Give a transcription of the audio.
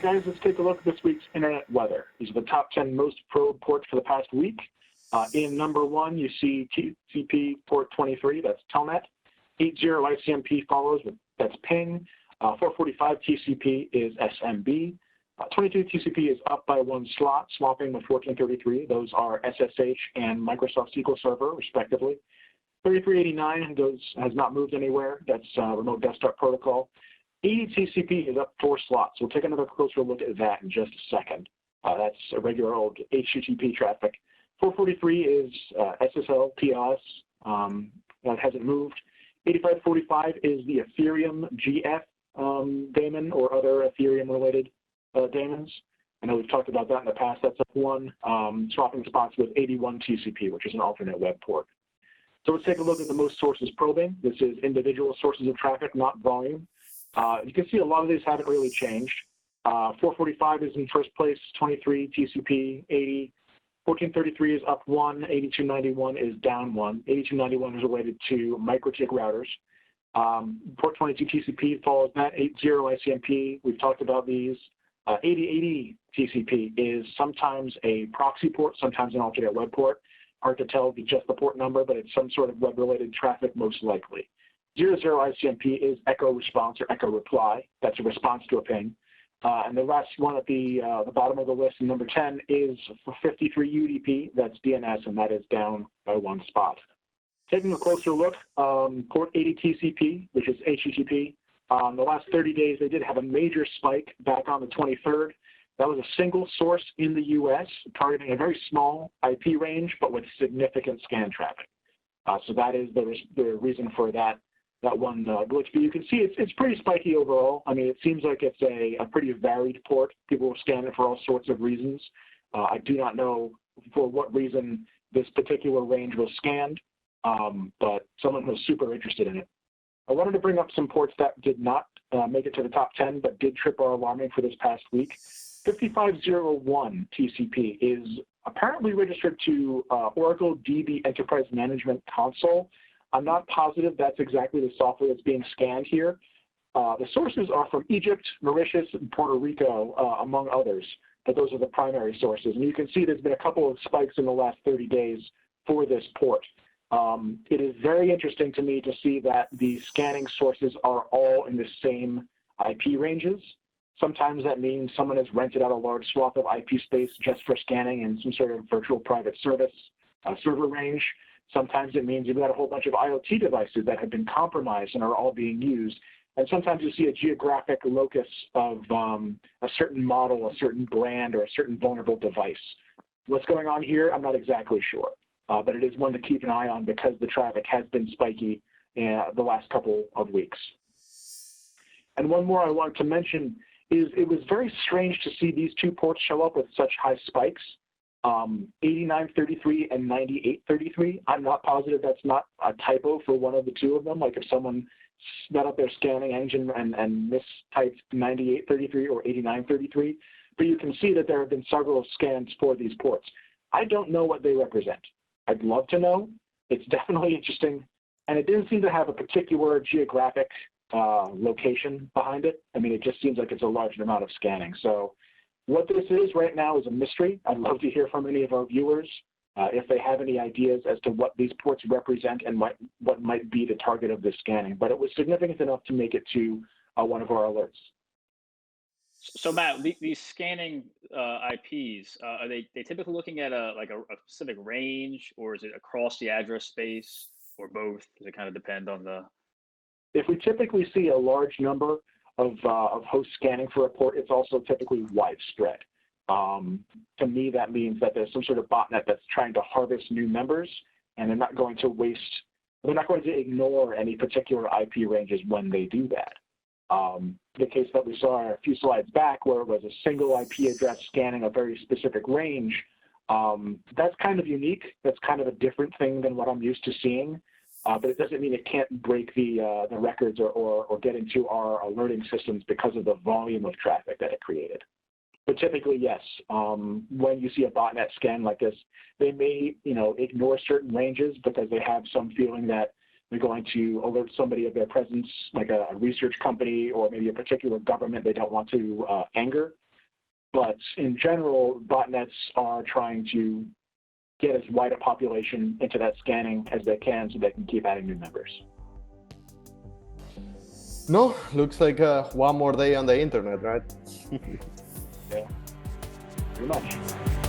guys, let's take a look at this week's internet weather. These are the top 10 most probed ports for the past week. In number 1, you see TCP port 23, that's Telnet. 80 ICMP follows, that's ping. 445 TCP is SMB. 22 TCP is up by 1 slot, swapping with 1433. Those are SSH and Microsoft SQL Server, respectively. 3389 has not moved anywhere. That's remote desktop protocol. 80 TCP is up 4 slots. We'll take another closer look at that in just a second. That's a regular old HTTP traffic. 443 is SSL TLS. That hasn't moved. 8545 is the Ethereum GF daemon or other Ethereum-related daemons. I know we've talked about that in the past. That's up 1, swapping spots with 81 TCP, which is an alternate web port. So let's take a look at the most sources probing. This is individual sources of traffic, not volume. You can see a lot of these haven't really changed. 445 is in first place, 23 TCP, 80. 1433 is up 1, 8291 is down 1. 8291 is related to microtik routers. Port 22 TCP follows that, 80 ICMP, we've talked about these. 8080 TCP is sometimes a proxy port, sometimes an alternate web port. Hard to tell just the port number, but it's some sort of web-related traffic most likely. 00 ICMP is echo response or echo reply. That's a response to a ping. And the last one at the bottom of the list, number 10, is 53 UDP. That's DNS, and that is down by 1 spot. Taking a closer look, port 80 TCP, which is HTTP. The last 30 days, they did have a major spike back on the 23rd. That was a single source in the US targeting a very small IP range, but with significant scan traffic. So that is the reason for that one glitch. But you can see it's pretty spiky overall. I mean, it seems like it's a pretty varied port. People will scan it for all sorts of reasons. I do not know for what reason this particular range was scanned, but someone was super interested in it. I wanted to bring up some ports that did not make it to the top 10, but did trip our alarming for this past week. 5501 TCP is apparently registered to Oracle DB Enterprise Management Console. I'm not positive that's exactly the software that's being scanned here. The sources are from Egypt, Mauritius, and Puerto Rico, among others, but those are the primary sources. And you can see there's been a couple of spikes in the last 30 days for this port. It is very interesting to me to see that the scanning sources are all in the same IP ranges. Sometimes that means someone has rented out a large swath of IP space just for scanning in some sort of virtual private service server range. Sometimes it means you've got a whole bunch of IoT devices that have been compromised and are all being used. And sometimes you see a geographic locus of a certain model, a certain brand, or a certain vulnerable device. What's going on here, I'm not exactly sure. But it is one to keep an eye on because the traffic has been spiky the last couple of weeks. And one more I wanted to mention is it was very strange to see these two ports show up with such high spikes. 8933 and 9833. I'm not positive that's not a typo for one of the two of them. Like if someone sped up their scanning engine and mistyped 9833 or 8933. But you can see that there have been several scans for these ports. I don't know what they represent. I'd love to know. It's definitely interesting. And it didn't seem to have a particular geographic location behind it. I mean, it just seems like it's a large amount of scanning. So what this is right now is a mystery. I'd love to hear from any of our viewers if they have any ideas as to what these ports represent and what might be the target of this scanning. But it was significant enough to make it to one of our alerts. So Matt, these scanning IPs, are they typically looking at a specific range, or is it across the address space, or both? Does it kind of depend on the? If we typically see a large number of hosts scanning for a port, it's also typically widespread. To me, that means that there's some sort of botnet that's trying to harvest new members, and they're not going to ignore any particular IP ranges when they do that. The case that we saw a few slides back where it was a single IP address scanning a very specific range, that's kind of unique. That's kind of a different thing than what I'm used to seeing. But it doesn't mean it can't break the records or get into our alerting systems because of the volume of traffic that it created. But typically, yes, when you see a botnet scan like this, they may ignore certain ranges because they have some feeling that they're going to alert somebody of their presence, like a research company or maybe a particular government they don't want to anger. But in general, botnets are trying to get as wide a population into that scanning as they can so they can keep adding new members. No, looks like one more day on the internet, right? Yeah, pretty much.